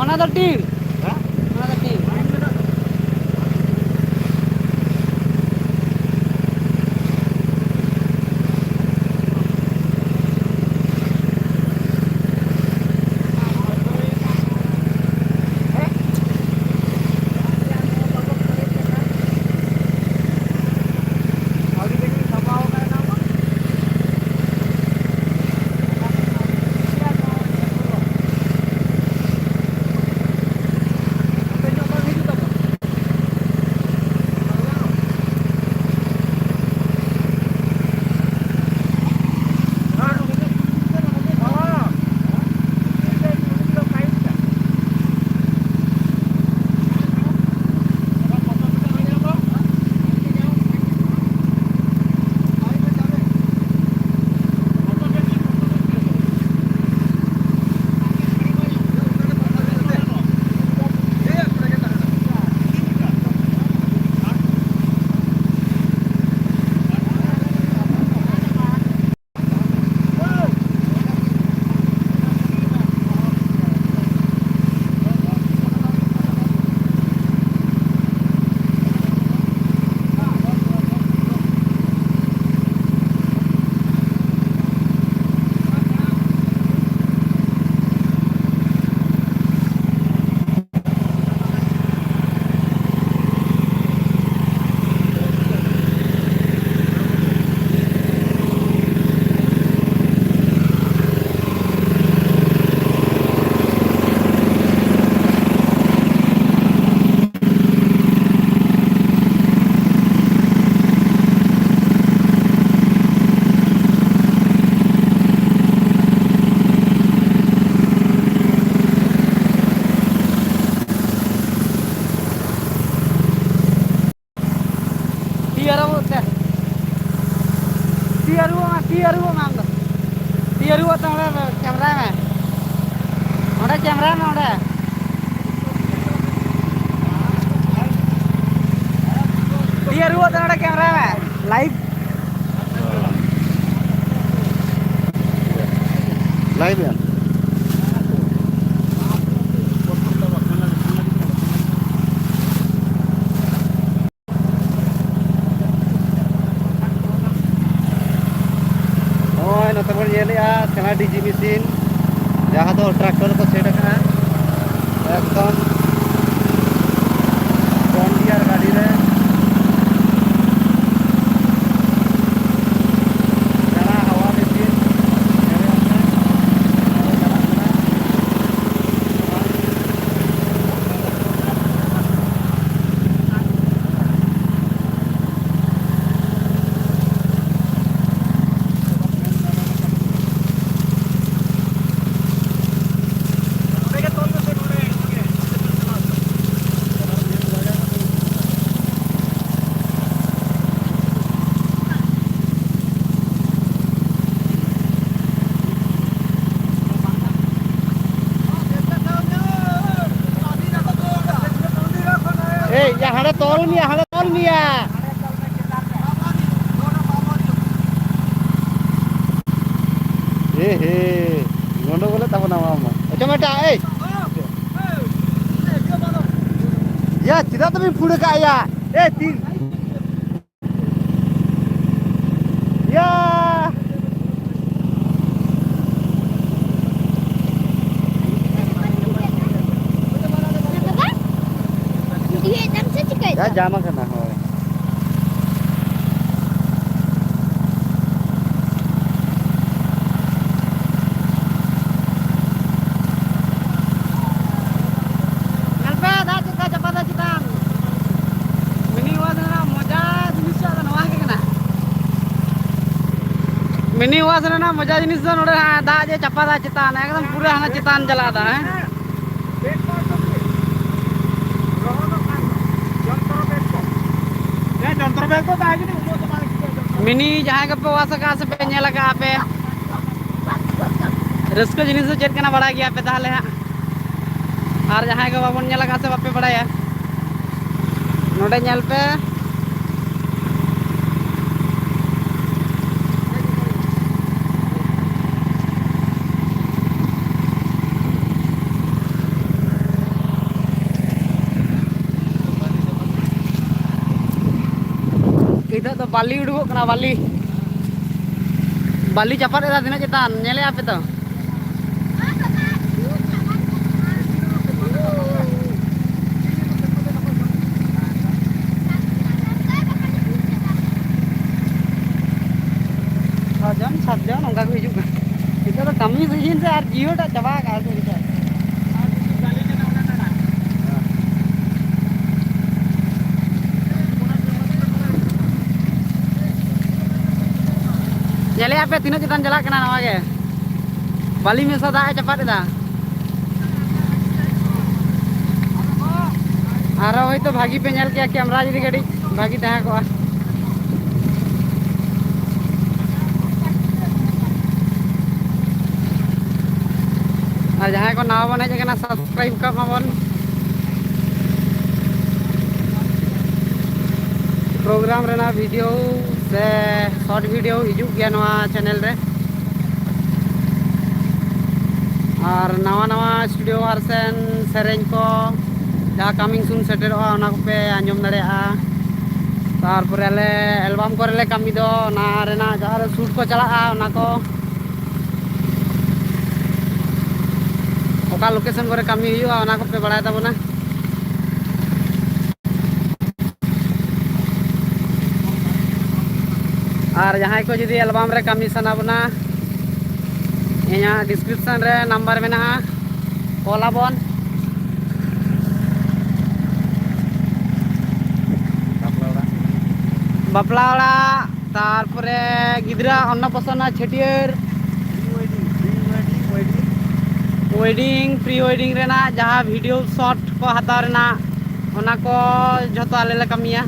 Mana tuh tir? Mana tuh tir? Tiaru mang tuh. Tiaru atau kamera mah? Ada kamera mah ada. Tiaru atau ada kamera mah? Live. Live ya. DG machine जहाँ तो tractor को set है एकदम John Deere गाड़ी रे जरा हवा machine यहाँ तोल मिया हे गोंडो बोले तब ना अच्छा बेटा या चिदा तो भी फुड़ का या तीन या ya jama kena hoy Nalpe dah kita cepat dah kita. Mini wasana moja jenis ada nawah ke kena. Mini wasana moja jenis ada nore dah je cepat dah kita. Ekdom pura hana kita jala dah. Mini जहाँ के पे वासा का से पे न्याला का पे रस्को जिनिस से चेक करना बड़ा गया पे ताले है और जहाँ के बाबू न्याला का से वापे बड़ा है नोटे न्याल पे तो बाली उड़ुगो कना बाली बाली चपात एदा तिना चेतान नेले आपे तो सातजन उनका को हिजुग itu तो kami सीजन से यार जियो टा चबा का तो kita nyale ape tino cetan jalak kena nawa ge bali mesa da cepat ida aro hoy to bhagi pe nyal ke camera jodi gadi bhagi taha ko और जहाँ को नाव बने जगह सब्सक्राइब कर माबन प्रोग्राम रेना वीडियो से शॉर्ट वीडियो हिजू गया नवा channel रे और नवा नवा स्टूडियो वर्सन सेरेंज को जहाँ कमिंग सुन सेटेरोआ ओना को पे आंजम दाड़ेया तारपरे ले एल्बम को ले कमी दो ना रेना जहाँ शूट को चला ओना को ओका लोकेशन करे कमी हुआ ओना को पे बढ़ाया था बोना और जहाँ को जुदी एल्बम रे कमी सना बोना यहाँ डिस्क्रिप्शन रे नंबर में ना कॉल आबन बापला वाला तारपरे गिद्रा अन्नप्राशन छटियर वेडिंग प्री वेडिंग रेना जहाँ वीडियो शॉट को हताव रेना ओना को जतो आले ले कमिया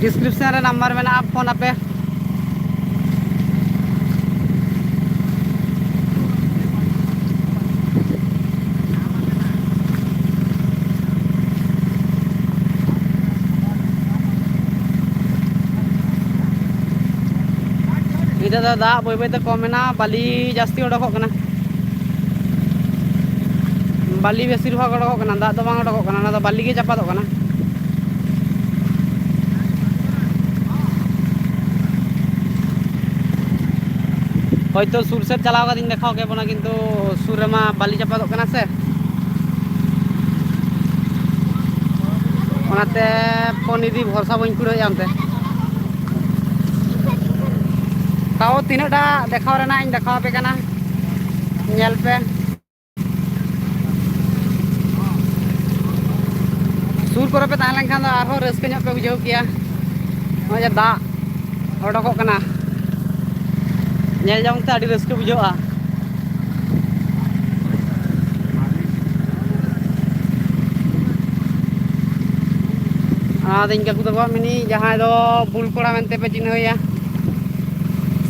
डिस्क्रिप्शन रे नंबर में ना फोन आपे इधर दा दा बय बय ते कमेना बाली जास्ती उडको कना बाली बेसिर भाग उडको कना दा दो बांग उडको कना ना बाली गे चापादो कना होयतो सुर से चलाव का दिन देखाओ के बना किंतु सुर मा बाली चापादो कना से ओनाते फोन इदी भरोसा बइन कुड़ो यामते ताओ तीना डा देखाव रेना इन देखाव पे कना नेल पे सुर करे पे ताहलें खान आरो रस्के ᱧᱚᱜ पे बुझाव किया ओजे दा ओडको कना नेल जामते आडी रस्के बुझावा आदिन का कुदवा मिनी जहां दो बुल कोड़ा मेनते पे चिन्हया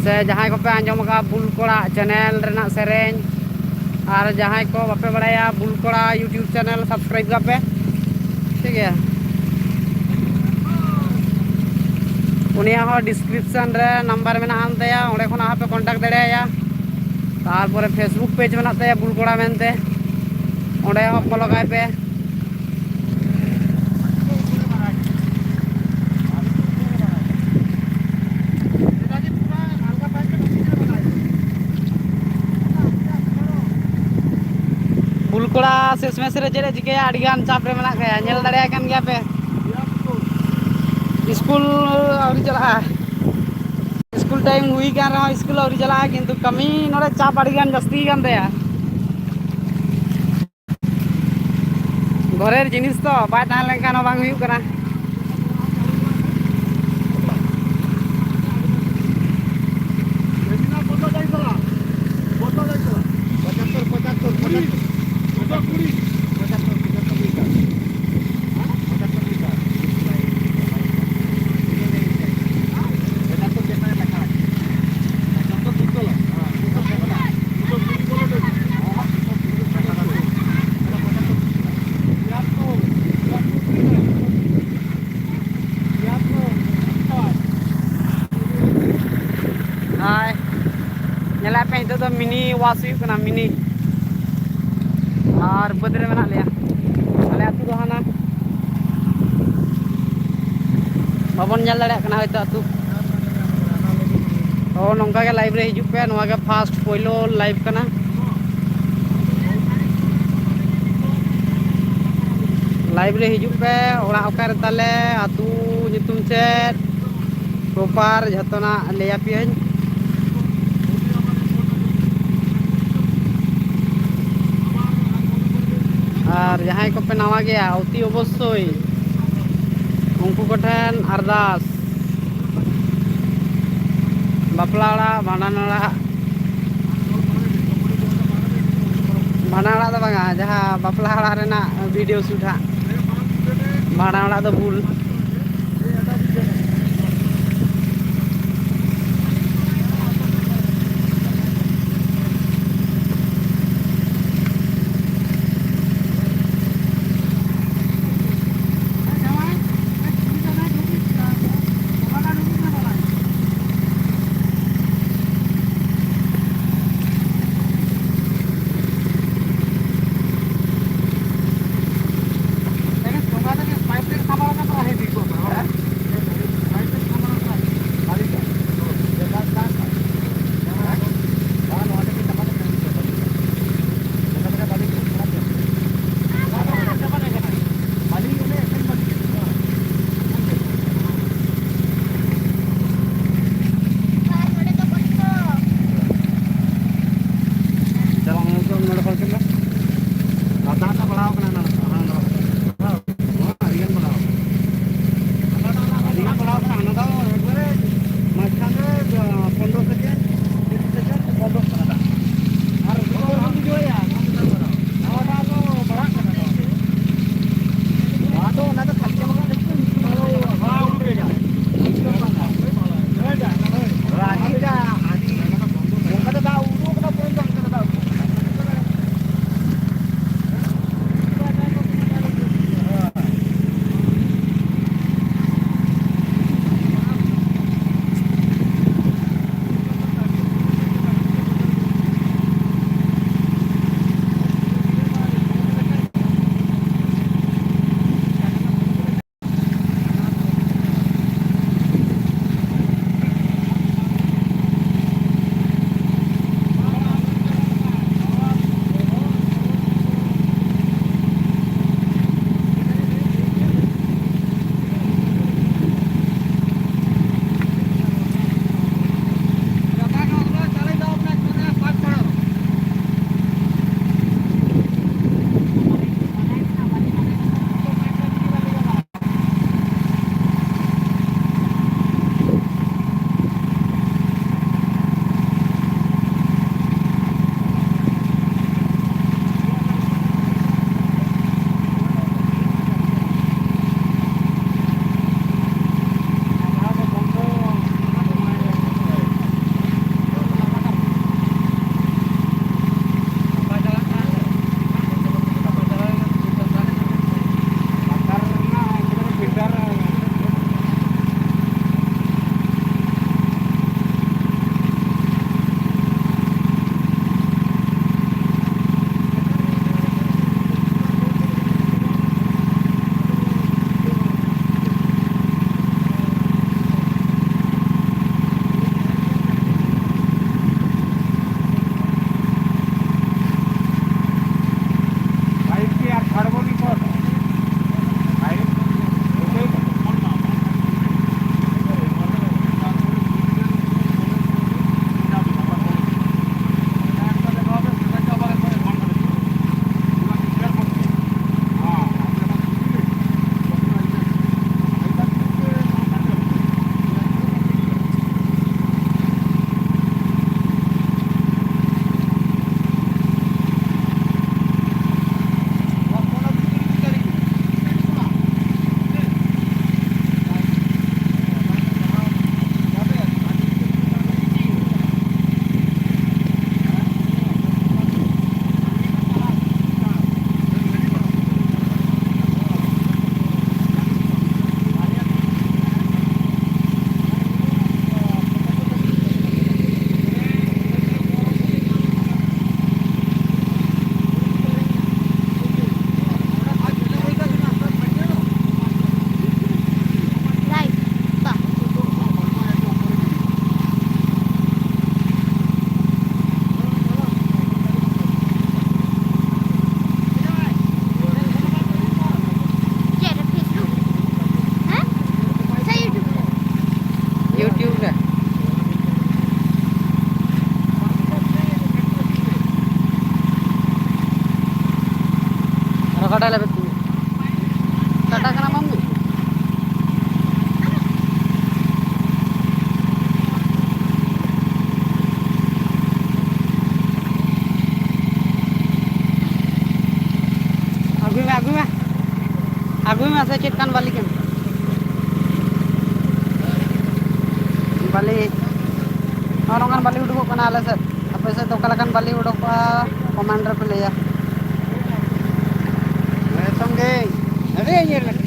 से जहाँ को पे आंजम का बुल कोड़ा चैनल रेना सेरेंज और जहाँ को बापे बड़ाया बुल कोड़ा यूट्यूब चैनल सब्सक्राइब का पे ठीक है उनिया हो डिस्क्रिप्शन रे नंबर में नाम तया ओंडे खना पे कांटेक्ट दड़ेया तारपरे फेसबुक पेज में तया बुल कोड़ा मेनते ओंडे हो फॉलो गाय पे बुलकोड़ा शेष में से चले चिके आडिगान चाप रे मना गया नेल दाड़े कान गया पे स्कूल आउरी चला स्कूल टाइम हुई कान रहा स्कूल आउरी चला किंतु कमी नोरे चाप आडिगान जस्ती कान दया घरेर जिनिस तो बाय ताहन लेनखान बांग हुई कना पे तो मिनी वास हुई मिनी और बदरे में लिया अले आतु दो हाना babon nyal dare kana hoyto atu oh nongka ge live re hijuk pe noa ge first poilo live kana live re hijuk pe ora okare tale atu nyutum chet proper jhatona leya pian আর যাহাই কপে নাওয়া গিয়া অতি অবশ্যই উনকু কঠেন আরদাস বাপলা অড়াগ ভান্ডান অড়াগ ভান্ডান অড়াগ ᱫᱚ ᱵᱟᱝᱟ ᱡᱟᱦᱟᱸ ᱵᱟᱯᱞᱟ ᱚᱲᱟᱜ ᱨᱮᱱᱟᱜ ᱵᱷᱤᱰᱤᱭᱳ ᱥᱩᱴ ᱦᱟᱸᱜ ᱵᱷᱟᱸᱰᱟᱱ ᱚᱲᱟᱜ ᱫᱚ ᱵᱷᱩᱞ ᱚᱠᱟᱴᱟᱜ ᱞᱮᱵᱮᱫ ᱛᱤᱧᱟᱹ ᱴᱟᱴᱟ ᱠᱟᱱᱟ ᱢᱟᱢᱩ aguy me ase chet kan bali kan bali orongan bali uduk kana ale set ape set okala kan bali uduk commander pe leya मैं समझे अरे ये